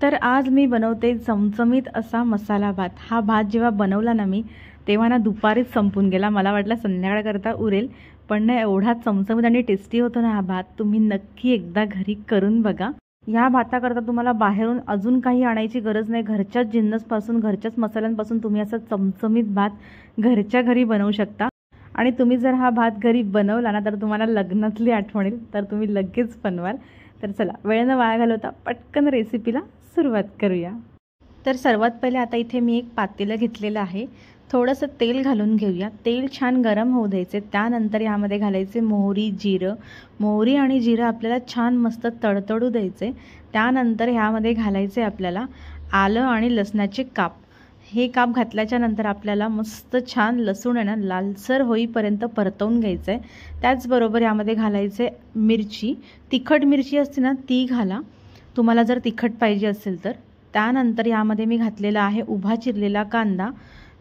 तर आज मी बनवते चमचमीत असा मसाला भात। हा भात जेव्हा बनवला ना मी तेव्हा ना दुपारीच संपून गेला। मला वाटलं संध्याकाळकरता उरेल, पण ना एवढा चमचमीत आणि टेस्टी होतो ना हा भात। तुम्ही नक्की एकदा घरी करून बघा। या भाताकरता तुम्हाला बाहेरून अजून काही आणायची गरज नाही। घरच्याच जिन्नसपासून घरच्याच मसाल्यांपासून तुम्ही असा चमचमीत भात घरच्या घरी बनवू शकता। आणि तुम्ही जर हा भात घरी बनवला ना तर तुम्हाला लग्नातली आठवण येईल, तर तुम्ही लगेच बनवाल। तर चला वेळ न वाया घालवता पटकन रेसिपीला सुरुवात करूया। तर सर्वात पहिले आता इथे मी एक पातेलं घेतलेलं आहे। थोडंसं तेल घालून घेऊया। तेल छान गरम होऊ द्यायचे। त्यानंतर यामध्ये घालायचे मोहरी, जिरं। मोहरी आणि जिरं आपल्याला छान मस्त तडतडू द्यायचे। त्यानंतर ह्यामध्ये घालायचे आपल्याला आलं आणि लसणाचे काप। हे काप घातल्याच्या नंतर आपल्याला मस्त छान लसूण आहे ना लालसर होईपर्यंत परतवून घ्यायचं आहे। त्याचबरोबर यामध्ये घालायचे मिरची, तिखट मिरची असते ना ती घाला तुम्हाला जर तिखट पाहिजे असेल तर। त्यानंतर यामध्ये मी घातलेला आहे उभा चिरलेला कांदा,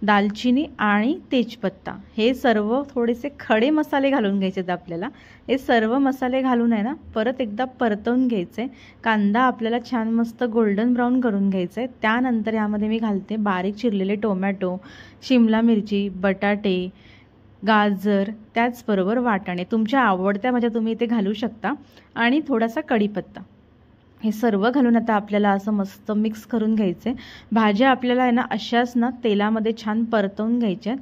दालचिनी आणि तेजपत्ता। हे सर्व थोडेसे खडे मसाले घालून घ्यायचे आपल्याला। हे सर्व मसाले घालून आहे ना परत एकदा परतवून घ्यायचे। कांदा आपल्याला छान मस्त गोल्डन ब्राऊन करून घ्यायचा आहे। त्यानंतर यामध्ये मी घालते बारीक चिरलेले टोमॅटो, शिमला मिरची, बटाटे, गाजर, त्याचबरोबर वाटाणे। तुमच्या आवडत्या भाज्या तुम्ही इथे घालू शकता आणि थोडासा कढीपत्ता। हे सर्व घालून आता आपल्याला असं मस्त मिक्स करून घ्यायचे। भाज्या आपल्याला आहे ना अशाच ना तेलामध्ये छान परतवून घ्यायच्या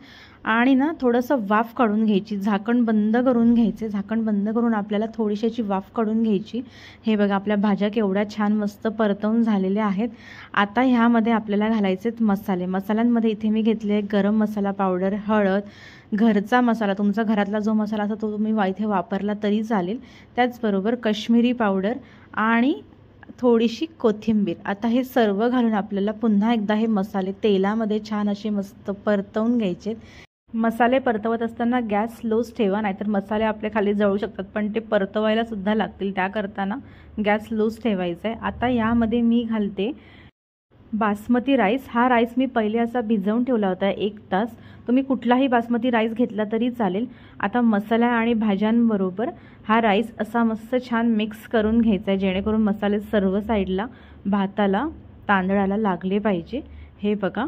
आणि ना थोडंसं वाफ काढून घ्यायची। झाकण बंद करून घ्यायचे। झाकण बंद करून आपल्याला थोडीशी वाफ काढून घ्यायची। हे बघा आपल्या भाज्या केवढ्या छान मस्त परतवून झालेल्या आहेत। आता ह्यामध्ये आपल्याला घालायचे मसाले। मसाल्यांमध्ये इथे मी घेतले गरम मसाला पावडर, हळद, घरचा मसाला, तुमचा घरातला जो मसाला असतो तो तुम्ही इथे वापरला तरी चालेल। त्याचबरोबर काश्मीरी पावडर आणि थोडीशी कोथिंबीर। आता हे सर्व घालून आपल्याला पुन्हा एकदा हे मसाले तेलामध्ये छान असे मस्त परतवून घ्यायचे। मसाले परतवत असताना गॅस स्लोच ठेवा, नाहीतर मसाले आपले खाली जळू शकतात, पण ते परतवायला सुद्धा लागतील, त्याकरता ना गॅस स्लोच ठेवायचा आहे। आता यामध्ये मी घालते बासमती राईस। हा राईस मी पहिले असा भिजवून ठेवला होता 1 तास। तुम्ही कुठलाही बासमती राईस घेतला तरी चालेल। आता मसाला आणि भाज्यांबरोबर हा राईस असा मस्त छान मिक्स करून घ्यायचा आहे, जेणेकरून मसाले सर्व साईडला भाताला, तांदळाला लागले पाहिजे। हे बघा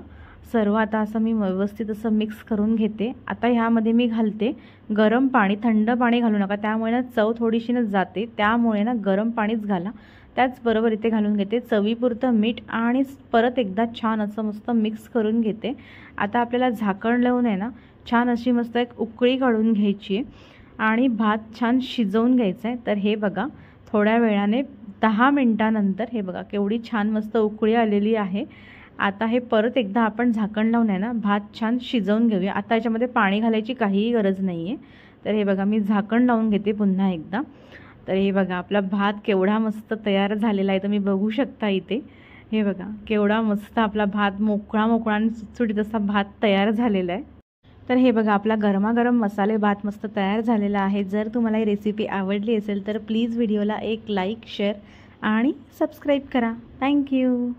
सर्व आता असं मी व्यवस्थित असं मिक्स करून घेते। आता ह्यामध्ये मी घालते गरम पाणी। थंड पाणी घालू नका, त्यामुळे ना चव थोडीशी ना जाते, त्यामुळे ना गरम पाणीच घाला। त्याचबरोबर इथे घालून घेते चवीपुरतं मीठ आणि परत एकदा छान असं मस्त मिक्स करून घेते। आता आपल्याला झाकण लावून आहे ना छान अशी मस्त एक उकळी काढून घ्यायची आणि भात छान शिजवून घ्यायचा आहे। तर हे बघा थोड्या वेळाने 10 मिनिटानंतर हे बघा केवढी छान मस्त उकळी आलेली आहे। आता हे परत एकदा आपण झाकण लावून आहे ना भात छान शिजवून घेऊया। आता याच्यामध्ये पाणी घालायची काहीही गरज नाही आहे। तर हे बघा मी झाकण लावून घेते पुन्हा एकदा। तर हे बघा आपला भात केवढा मस्त तयार झालेला आहे, तुम्ही बघू शकता इथे। हे बघा केवढा मस्त आपला भात मोकळा मोकळा आणि सुटसुटीत असा भात तयार झालेला आहे। तर हे बघा आपला गरमागरम मसाले भात मस्त तयार झालेला आहे। जर तुम्हाला ही रेसिपी आवडली असेल तर प्लीज व्हिडिओला एक लाईक, शेअर आणि सबस्क्राईब करा। थँक्यू।